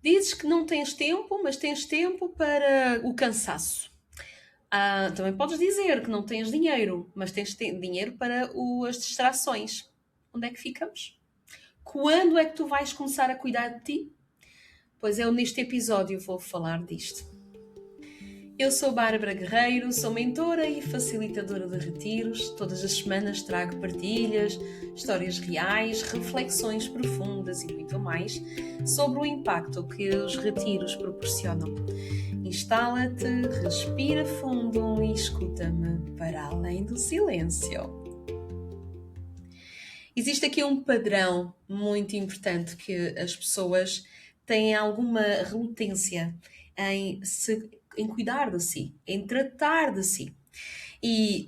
Dizes que não tens tempo, mas tens tempo para o cansaço. Também podes dizer que não tens dinheiro, mas tens dinheiro para as distrações. Onde é que ficamos? Quando é que tu vais começar a cuidar de ti? Pois eu, neste episódio, vou falar disto. Eu sou Bárbara Guerreiro, sou mentora e facilitadora de retiros. Todas as semanas trago partilhas, histórias reais, reflexões profundas e muito mais sobre o impacto que os retiros proporcionam. Instala-te, respira fundo e escuta-me para além do silêncio. Existe aqui um padrão muito importante que as pessoas têm alguma relutância em cuidar de si, em tratar de si. E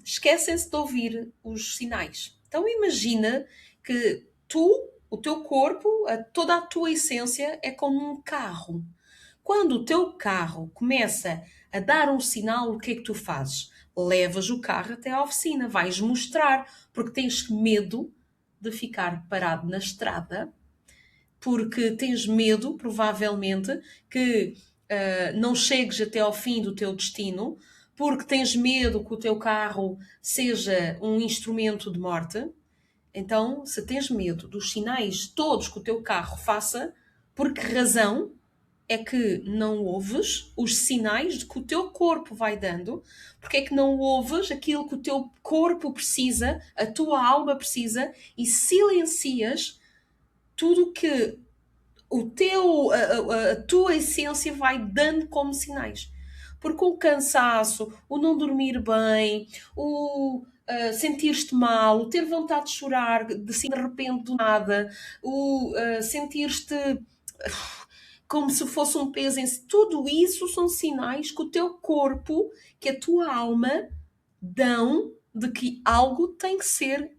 esquecem-se de ouvir os sinais. Então imagina que o teu corpo, toda a tua essência é como um carro. Quando o teu carro começa a dar um sinal, o que é que tu fazes? Levas o carro até à oficina, vais mostrar, porque tens medo de ficar parado na estrada, porque tens medo, provavelmente, que não chegues até ao fim do teu destino, porque tens medo que o teu carro seja um instrumento de morte. Então, se tens medo dos sinais todos que o teu carro faça, por que razão é que não ouves os sinais de que o teu corpo vai dando? Porque é que não ouves aquilo que o teu corpo precisa, a tua alma precisa, e silencias tudo que a tua essência vai dando como sinais? Porque o cansaço, o não dormir bem, o sentir-te mal, o ter vontade de chorar de repente do nada, o sentir-te como se fosse um peso em si. Tudo isso são sinais que o teu corpo, que a tua alma dão de que algo tem que ser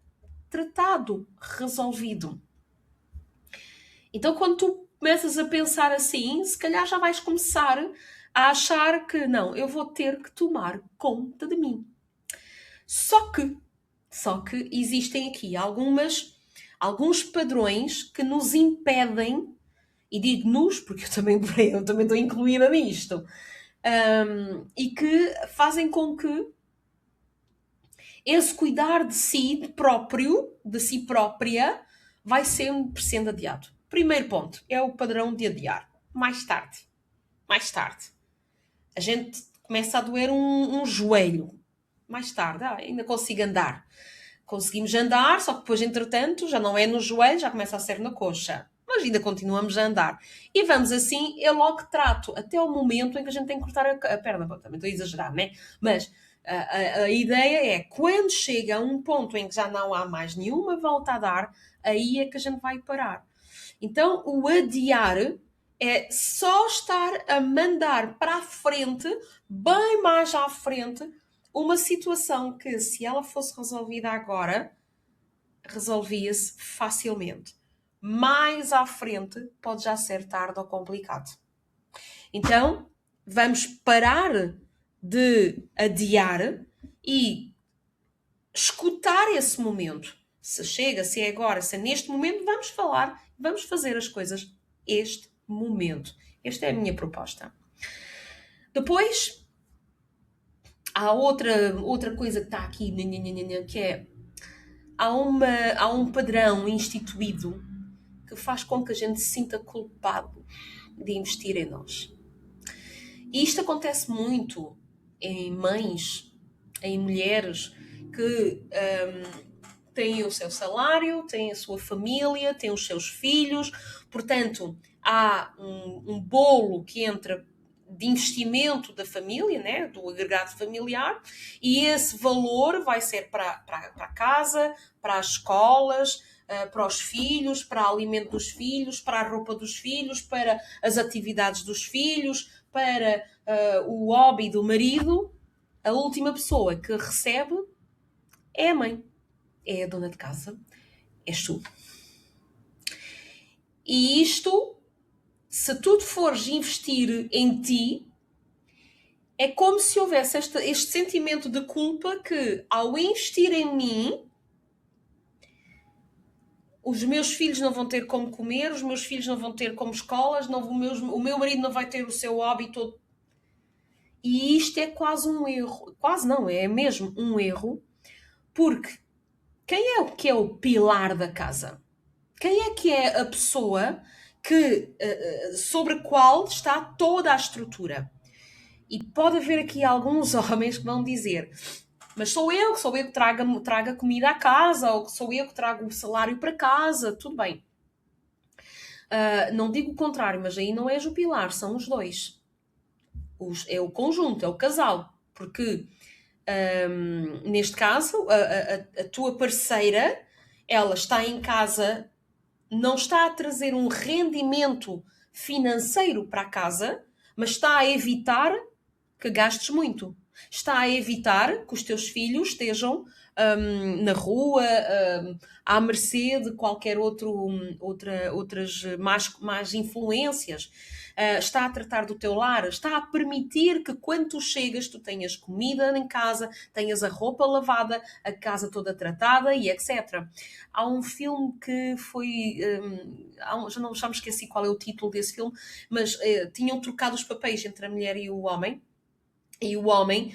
tratado, resolvido. Então, quando tu começas a pensar assim, se calhar já vais começar a achar que não, eu vou ter que tomar conta de mim. Só que, só que existem aqui alguns padrões que nos impedem, e digo-nos porque eu também estou incluída nisto, e que fazem com que esse cuidar de si próprio, de si própria, vai sempre sendo adiado. Primeiro ponto é o padrão de adiar. Mais tarde. Mais tarde. A gente começa a doer um joelho. Mais tarde. Ainda consigo andar. Conseguimos andar, só que depois, entretanto, já não é no joelho, já começa a ser na coxa. Mas ainda continuamos a andar. E vamos assim, eu logo trato até o momento em que a gente tem que cortar a perna. Bom, também estou a exagerar, né? Mas a ideia é, quando chega a um ponto em que já não há mais nenhuma volta a dar, aí é que a gente vai parar. Então, o adiar é só estar a mandar para a frente, bem mais à frente, uma situação que, se ela fosse resolvida agora, resolvia-se facilmente. Mais à frente, pode já ser tarde ou complicado. Então, vamos parar de adiar e escutar esse momento. Se chega, se é agora, se é neste momento, vamos falar, vamos fazer as coisas este momento. Esta é a minha proposta. Depois, há outra coisa que está aqui, que é há um padrão instituído que faz com que a gente se sinta culpado de investir em nós. E isto acontece muito em mães, em mulheres que têm o seu salário, têm a sua família, têm os seus filhos, portanto, há um bolo que entra de investimento da família, né, do agregado familiar, e esse valor vai ser para a casa, para as escolas, para os filhos, para o alimento dos filhos, para a roupa dos filhos, para as atividades dos filhos, para o hobby do marido. A última pessoa que recebe é a mãe, é a dona de casa, és tu. E isto, se tu fores investir em ti, é como se houvesse este sentimento de culpa que, ao investir em mim, os meus filhos não vão ter como comer, os meus filhos não vão ter como escolas, não, o meu marido não vai ter o seu hobby todo. E isto é quase um erro. Quase não, é mesmo um erro, porque quem é o pilar da casa? Quem é que é a pessoa sobre a qual está toda a estrutura? E pode haver aqui alguns homens que vão dizer: mas sou eu que traga comida à casa, ou que sou eu que trago o salário para casa, tudo bem. Não digo o contrário, mas aí não és o pilar, são os dois. É o conjunto, é o casal. Porque, neste caso, a tua parceira, ela está em casa, não está a trazer um rendimento financeiro para a casa, mas está a evitar que gastes muito. Está a evitar que os teus filhos estejam na rua, à mercê de qualquer outras más influências. Está a tratar do teu lar, está a permitir que quando tu chegas tu tenhas comida em casa, tenhas a roupa lavada, a casa toda tratada e etc. Há um filme que foi... já me esqueci qual é o título desse filme, mas tinham trocado os papéis entre a mulher e o homem. E o homem,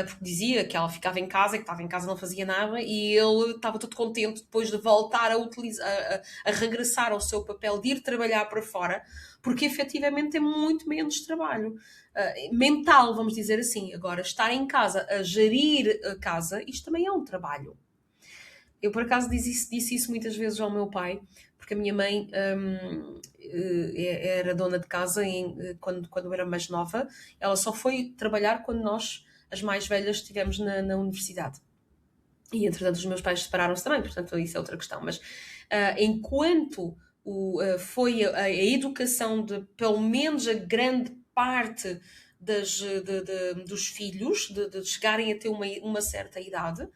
porque dizia que ela ficava em casa, que estava em casa não fazia nada, e ele estava todo contente depois de voltar a regressar ao seu papel de ir trabalhar para fora, porque efetivamente é muito menos trabalho mental, vamos dizer assim. Agora, estar em casa a gerir a casa, isto também é um trabalho. Eu, por acaso, disse isso muitas vezes ao meu pai, porque a minha mãe era dona de casa quando eu era mais nova. Ela só foi trabalhar quando nós, as mais velhas, estivemos na universidade. E, entretanto, os meus pais separaram-se também, portanto, isso é outra questão. Mas, enquanto foi a educação de, pelo menos, a grande parte dos filhos, de chegarem a ter uma certa idade,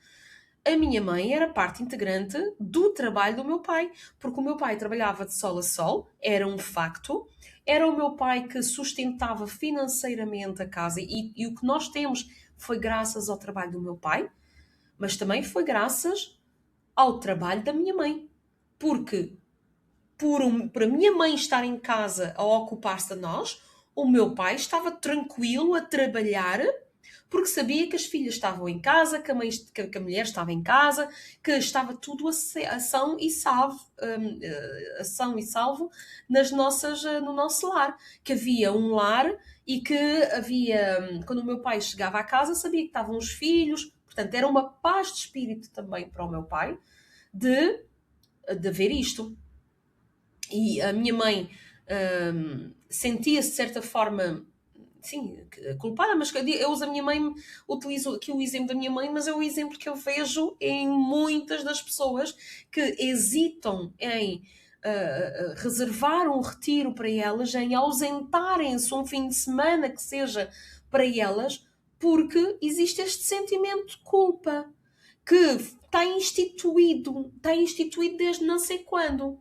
a minha mãe era parte integrante do trabalho do meu pai, porque o meu pai trabalhava de sol a sol, era um facto, era o meu pai que sustentava financeiramente a casa e o que nós temos foi graças ao trabalho do meu pai, mas também foi graças ao trabalho da minha mãe, porque por a minha mãe estar em casa a ocupar-se de nós, o meu pai estava tranquilo a trabalhar porque sabia que as filhas estavam em casa, que a mulher estava em casa, que estava tudo ação e salvo no nosso lar. Que havia um lar e que havia, quando o meu pai chegava à casa, sabia que estavam os filhos. Portanto, era uma paz de espírito também para o meu pai de ver isto. E a minha mãe sentia-se de certa forma, sim, culpada, mas eu uso a minha mãe, utilizo aqui o exemplo da minha mãe, mas é o exemplo que eu vejo em muitas das pessoas que hesitam em reservar um retiro para elas, em ausentarem-se um fim de semana que seja para elas, porque existe este sentimento de culpa que está instituído desde não sei quando.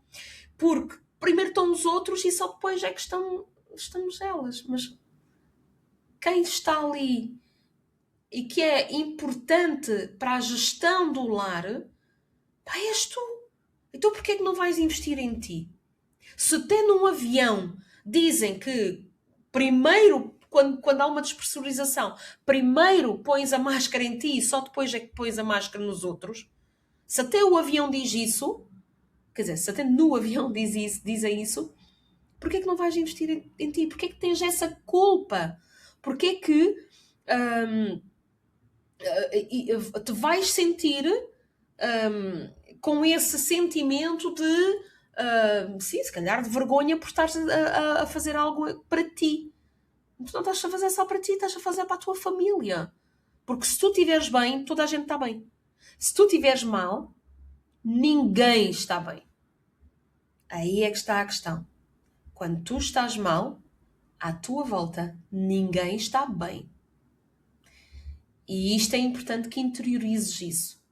Porque primeiro estão os outros e só depois é que estamos elas. Mas quem está ali e que é importante para a gestão do lar, pá, és tu. Então porquê é que não vais investir em ti? Se até num avião dizem que primeiro, quando há uma despressurização, primeiro pões a máscara em ti e só depois é que pões a máscara nos outros, se até o avião diz isso, quer dizer, se até no avião dizem isso, porquê é que não vais investir em ti? Porquê é que tens essa culpa? Porquê é que te vais sentir com esse sentimento de, sim, se calhar de vergonha por estar a fazer algo para ti? Tu não estás a fazer só para ti, estás a fazer para a tua família. Porque se tu estiveres bem, toda a gente está bem. Se tu estiveres mal, ninguém está bem. Aí é que está a questão. Quando tu estás mal, à tua volta, ninguém está bem. E isto é importante que interiorizes isso.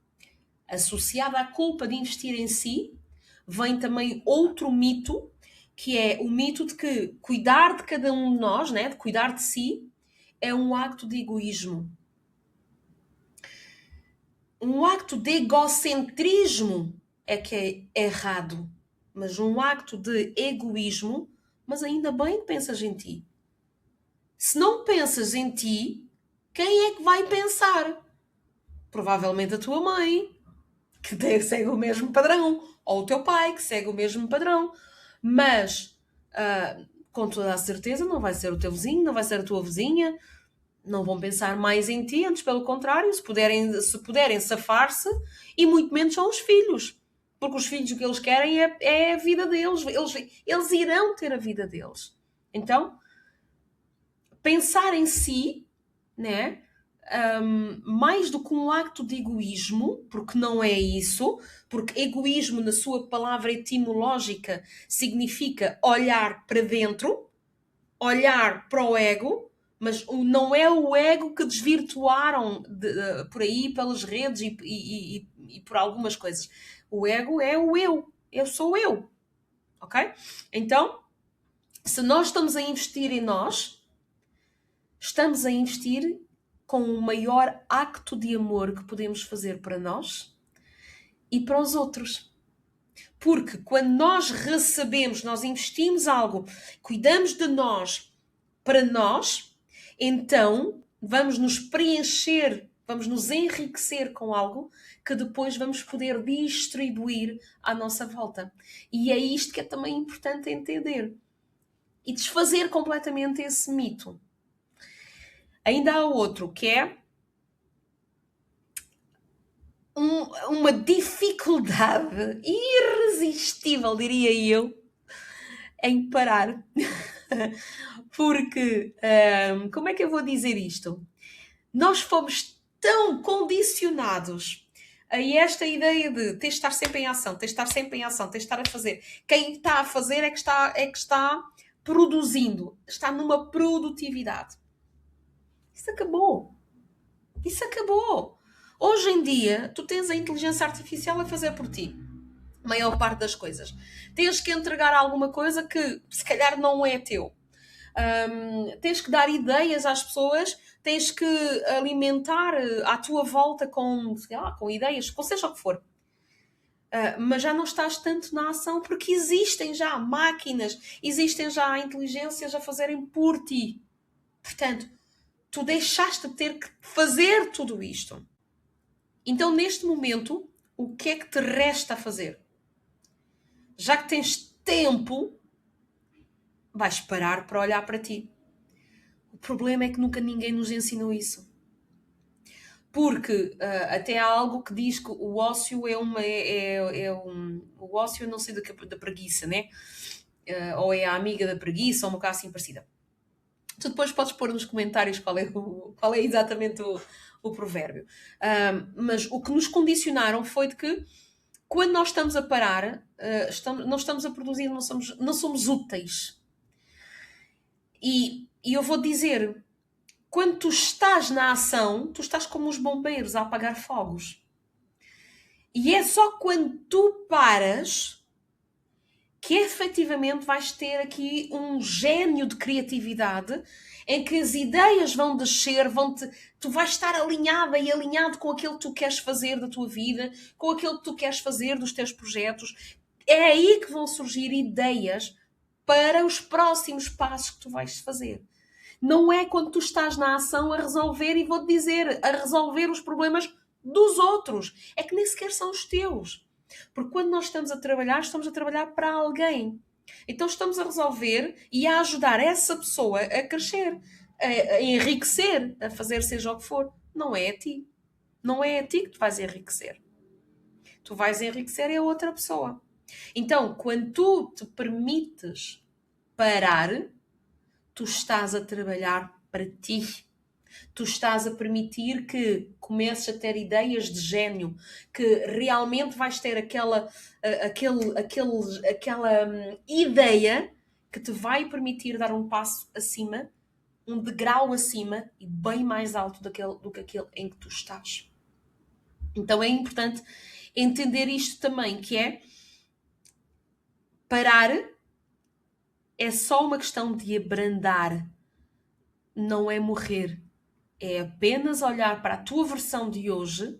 Associado à culpa de investir em si, vem também outro mito, que é o mito de que cuidar de cada um de nós, né, de cuidar de si, é um acto de egoísmo. Um acto de egocentrismo é que é errado, mas um acto de egoísmo, mas ainda bem que pensas em ti. Se não pensas em ti, quem é que vai pensar? Provavelmente a tua mãe, que segue o mesmo padrão, ou o teu pai, que segue o mesmo padrão. Mas, com toda a certeza, não vai ser o teu vizinho, não vai ser a tua vizinha, não vão pensar mais em ti, antes pelo contrário, se puderem safar-se, e muito menos são os filhos. Porque os filhos o que eles querem é a vida deles. Eles irão ter a vida deles. Então, pensar em si, né? Mais do que um acto de egoísmo, porque não é isso, porque egoísmo, na sua palavra etimológica, significa olhar para dentro, olhar para o ego, mas não é o ego que desvirtuaram por aí pelas redes e por algumas coisas. O ego é o eu sou eu, ok? Então, se nós estamos a investir em nós, estamos a investir com o maior acto de amor que podemos fazer para nós e para os outros. Porque quando nós recebemos, nós investimos algo, cuidamos de nós para nós, então vamos nos preencher, vamos nos enriquecer com algo que depois vamos poder distribuir à nossa volta. E é isto que é também importante entender. E desfazer completamente esse mito. Ainda há outro que é uma dificuldade irresistível, diria eu, em parar. Porque, como é que eu vou dizer isto? Nós fomos tão condicionados a esta ideia de ter de estar sempre em ação, ter de estar sempre em ação, ter de estar a fazer. Quem está a fazer é que está produzindo, está numa produtividade. Isso acabou. Isso acabou. Hoje em dia, tu tens a inteligência artificial a fazer por ti. A maior parte das coisas. Tens que entregar alguma coisa que se calhar não é teu. Tens que dar ideias às pessoas, tens que alimentar à tua volta com, sei lá, com ideias, com seja o que for. Mas já não estás tanto na ação porque existem já máquinas, existem já inteligências a fazerem por ti. Portanto, tu deixaste de ter que fazer tudo isto. Então, neste momento, o que é que te resta a fazer? Já que tens tempo, vais parar para olhar para ti. O problema é que nunca ninguém nos ensinou isso. Porque até há algo que diz que o ócio o ócio, eu não sei da preguiça, né? Ou é a amiga da preguiça, ou uma coisa assim parecida. Tu depois podes pôr nos comentários qual é exatamente o provérbio. Mas o que nos condicionaram foi de que quando nós estamos a parar, não estamos a produzir, não somos úteis. E eu vou dizer, quando tu estás na ação, tu estás como os bombeiros a apagar fogos. E é só quando tu paras que efetivamente vais ter aqui um gênio de criatividade em que as ideias vão descer, tu vais estar alinhada e alinhado com aquilo que tu queres fazer da tua vida, com aquilo que tu queres fazer dos teus projetos. É aí que vão surgir ideias para os próximos passos que tu vais fazer. Não é quando tu estás na ação a resolver, e vou-te dizer, a resolver os problemas dos outros. É que nem sequer são os teus. Porque quando nós estamos a trabalhar para alguém. Então estamos a resolver e a ajudar essa pessoa a crescer, a enriquecer, a fazer seja o que for. Não é a ti. Não é a ti que tu vais enriquecer. Tu vais enriquecer a outra pessoa. Então, quando tu te permites parar, tu estás a trabalhar para ti. Tu estás a permitir que comeces a ter ideias de gênio, que realmente vais ter aquela ideia que te vai permitir dar um passo acima, um degrau acima e bem mais alto do que aquele em que tu estás. Então é importante entender isto também, que é parar é só uma questão de abrandar, não é morrer. É apenas olhar para a tua versão de hoje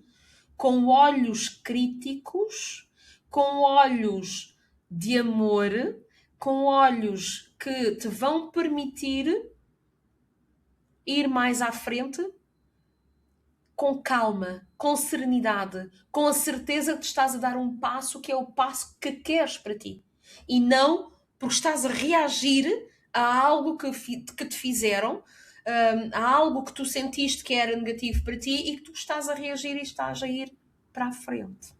com olhos críticos, com olhos de amor, com olhos que te vão permitir ir mais à frente com calma, com serenidade, com a certeza que estás a dar um passo que é o passo que queres para ti. E não porque estás a reagir a algo que te fizeram, a algo que tu sentiste que era negativo para ti e que tu estás a reagir e estás a ir para a frente.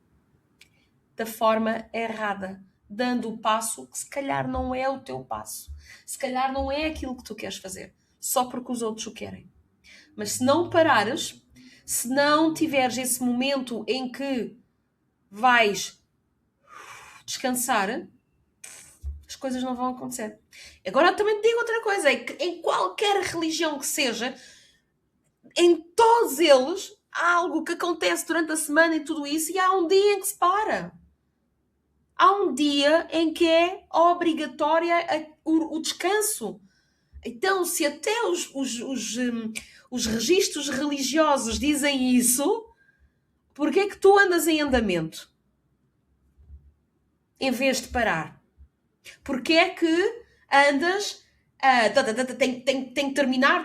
Da forma errada, dando o passo que se calhar não é o teu passo. Se calhar não é aquilo que tu queres fazer, só porque os outros o querem. Mas se não parares, se não tiveres esse momento em que vais descansar, as coisas não vão acontecer. Agora também te digo outra coisa, é que em qualquer religião que seja, em todos eles, há algo que acontece durante a semana e tudo isso, e há um dia em que se para. Há um dia em que é obrigatória o descanso. Então, se até os registros religiosos dizem isso, porquê é que tu andas em andamento? Em vez de parar? Porquê é que andas... tem que terminar,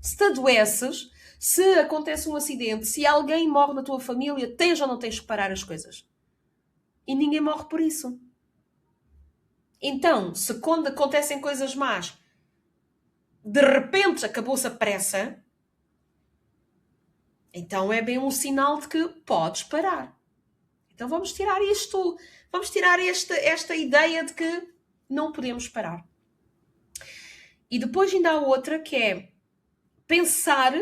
se te adoeces, se acontece um acidente, se alguém morre na tua família, tens ou não tens que parar as coisas? E ninguém morre por isso. Então, se quando acontecem coisas más, de repente acabou-se a pressa, então é bem um sinal de que podes parar. Então vamos tirar isto, vamos tirar esta ideia de que não podemos parar. E depois ainda há outra que é pensar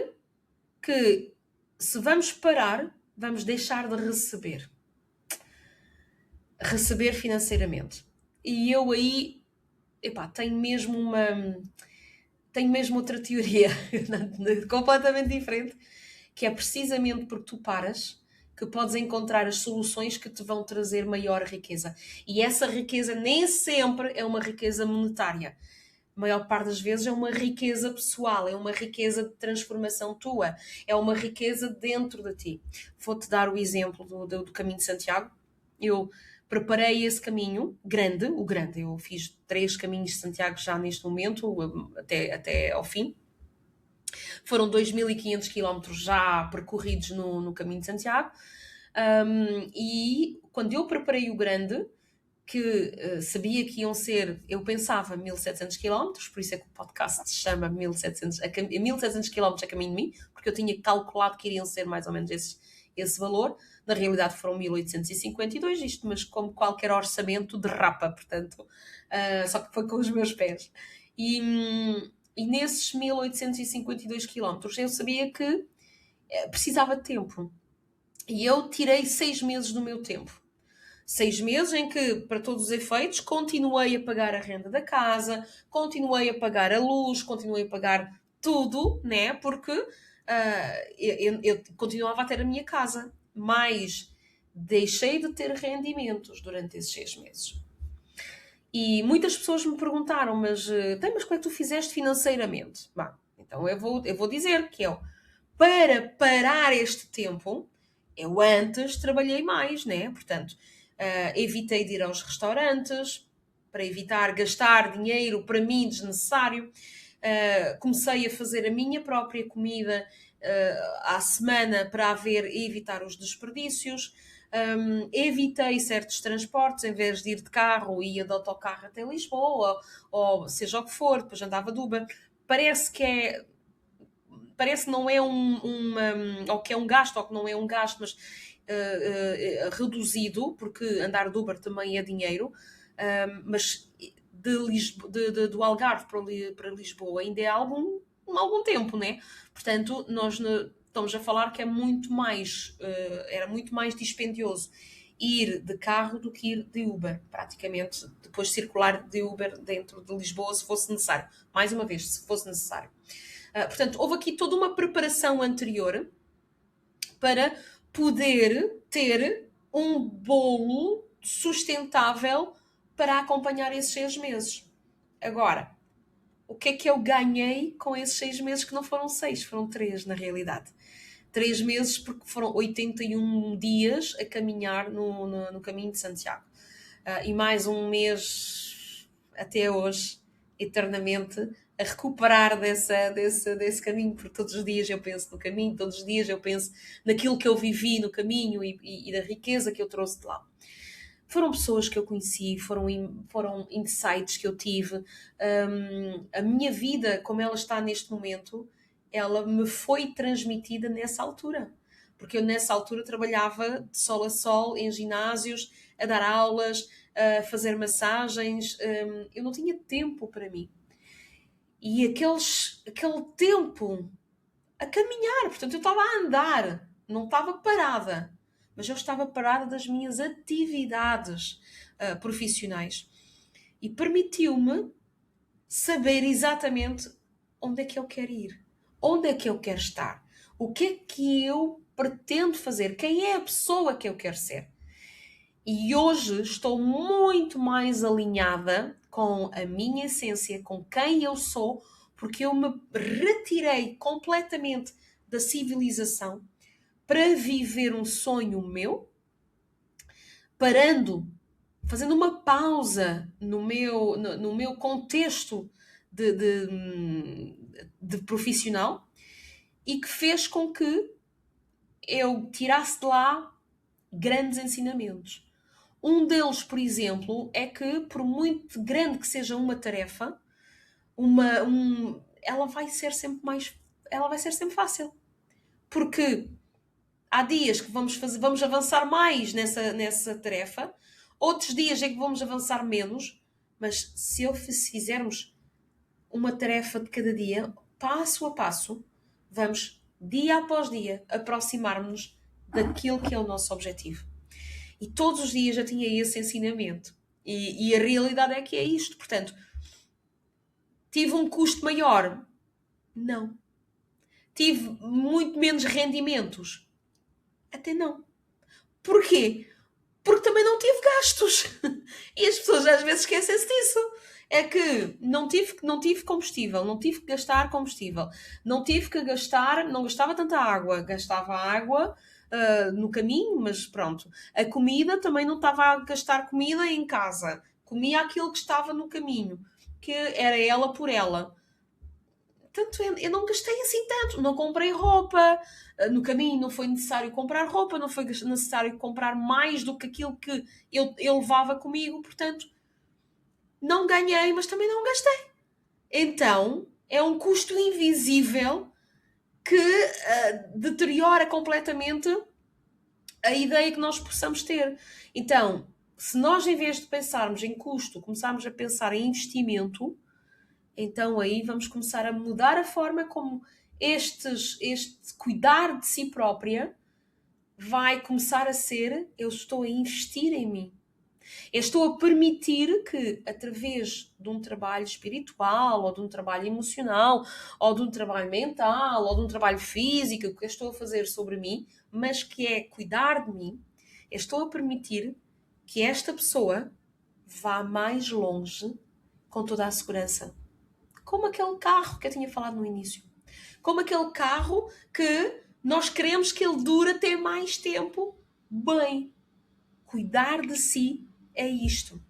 que se vamos parar, vamos deixar de receber. Receber financeiramente. E eu aí, tenho mesmo outra teoria completamente diferente, que é precisamente porque tu paras que podes encontrar as soluções que te vão trazer maior riqueza. E essa riqueza nem sempre é uma riqueza monetária. A maior parte das vezes é uma riqueza pessoal, é uma riqueza de transformação tua, é uma riqueza dentro de ti. Vou-te dar o exemplo do Caminho de Santiago. Eu preparei esse caminho, o grande. Eu fiz 3 caminhos de Santiago já neste momento, até ao fim. Foram 2.500 km já percorridos no Caminho de Santiago. E quando eu preparei o grande, que sabia que iam ser, eu pensava 1.700 km, por isso é que o podcast se chama 1.700 km a caminho de mim, porque eu tinha calculado que iriam ser mais ou menos esse valor. Na realidade foram 1.852, isto, mas como qualquer orçamento derrapa, portanto, só que foi com os meus pés. E nesses 1.852 km eu sabia que precisava de tempo. E eu tirei 6 meses do meu tempo. 6 meses em que, para todos os efeitos, continuei a pagar a renda da casa, continuei a pagar a luz, continuei a pagar tudo, né? Porque eu continuava a ter a minha casa, mas deixei de ter rendimentos durante esses 6 meses. E muitas pessoas me perguntaram, mas como é que tu fizeste financeiramente? Bom, então eu vou dizer que para parar este tempo, eu antes trabalhei mais, né? Portanto, evitei de ir aos restaurantes, para evitar gastar dinheiro para mim desnecessário. Comecei a fazer a minha própria comida à semana para evitar os desperdícios. Evitei certos transportes, em vez de ir de carro, ia de autocarro até Lisboa, ou seja o que for, depois andava de Uber. Parece que não é ou que é um gasto, ou que não é um gasto, mas reduzido, porque andar de Uber também é dinheiro, mas do Algarve para Lisboa ainda é algum tempo, né? Portanto, nós estamos a falar que era muito mais dispendioso ir de carro do que ir de Uber, praticamente, depois circular de Uber dentro de Lisboa, se fosse necessário. Mais uma vez, se fosse necessário. Portanto, houve aqui toda uma preparação anterior para poder ter um bolo sustentável para acompanhar esses 6 meses. Agora, o que é que eu ganhei com esses 6 meses, que não foram 6, foram 3 na realidade? 3 meses, porque foram 81 dias a caminhar no caminho de Santiago. E mais um mês até hoje, eternamente, a recuperar desse caminho, porque todos os dias eu penso no caminho, todos os dias eu penso naquilo que eu vivi no caminho e da riqueza que eu trouxe de lá. Foram pessoas que eu conheci, foram insights que eu tive. A minha vida, como ela está neste momento, ela me foi transmitida nessa altura. Porque eu nessa altura trabalhava de sol a sol em ginásios, a dar aulas, a fazer massagens. Eu não tinha tempo para mim. E aquele tempo a caminhar, portanto eu estava a andar, não estava parada, mas eu estava parada das minhas atividades profissionais e permitiu-me saber exatamente onde é que eu quero ir, onde é que eu quero estar, o que é que eu pretendo fazer, quem é a pessoa que eu quero ser. E hoje estou muito mais alinhada com a minha essência, com quem eu sou, porque eu me retirei completamente da civilização para viver um sonho meu, fazendo uma pausa no meu contexto de profissional, e que fez com que eu tirasse de lá grandes ensinamentos. Um deles, por exemplo, é que por muito grande que seja uma tarefa, ela vai ser sempre fácil. Porque há dias que vamos avançar mais nessa tarefa, outros dias é que vamos avançar menos, mas se fizermos uma tarefa de cada dia, passo a passo, vamos, dia após dia, aproximar-nos daquilo que é o nosso objetivo. E todos os dias eu tinha esse ensinamento. E a realidade é que é isto. Portanto, tive um custo maior? Não. Tive muito menos rendimentos? Até não. Porquê? Porque também não tive gastos. E as pessoas às vezes esquecem-se disso. É que não tive combustível, não tive que gastar combustível, não gastava tanta água, gastava água no caminho, mas pronto. A comida também não estava a gastar comida em casa. Comia aquilo que estava no caminho, que era ela por ela. Portanto, eu não gastei assim tanto. Não comprei roupa. No caminho não foi necessário comprar roupa, não foi necessário comprar mais do que aquilo que eu levava comigo. Portanto, não ganhei, mas também não gastei. Então, é um custo invisível que deteriora completamente a ideia que nós possamos ter. Então, se nós, em vez de pensarmos em custo, começarmos a pensar em investimento, então aí vamos começar a mudar a forma como este cuidar de si própria vai começar a ser: eu estou a investir em mim. Eu estou a permitir que, através de um trabalho espiritual, ou de um trabalho emocional, ou de um trabalho mental, ou de um trabalho físico, que eu estou a fazer sobre mim, mas que é cuidar de mim, eu estou a permitir que esta pessoa vá mais longe com toda a segurança. Como aquele carro que eu tinha falado no início. Como aquele carro que nós queremos que ele dure até mais tempo. Bem, cuidar de si é isto.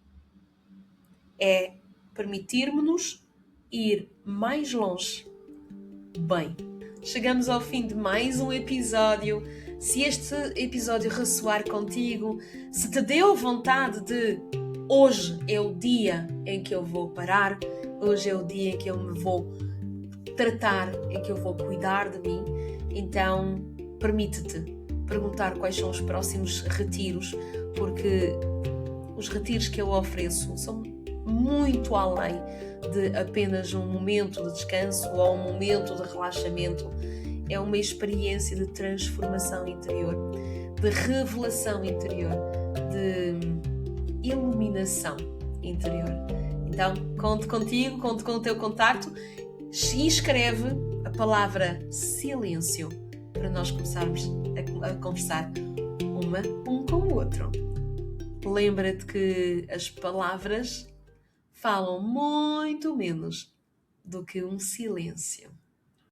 É permitirmos-nos ir mais longe. Bem, chegamos ao fim de mais um episódio. Se este episódio ressoar contigo, se te deu vontade de hoje é o dia em que eu vou parar, hoje é o dia em que eu me vou tratar, em que eu vou cuidar de mim, então permite-te perguntar quais são os próximos retiros, porque os retiros que eu ofereço são muito além de apenas um momento de descanso ou um momento de relaxamento. É uma experiência de transformação interior, de revelação interior, de iluminação interior. Então, conto contigo, conto com o teu contacto. Escreve a palavra silêncio para nós começarmos a conversar um com o outro. Lembra-te que as palavras falam muito menos do que um silêncio.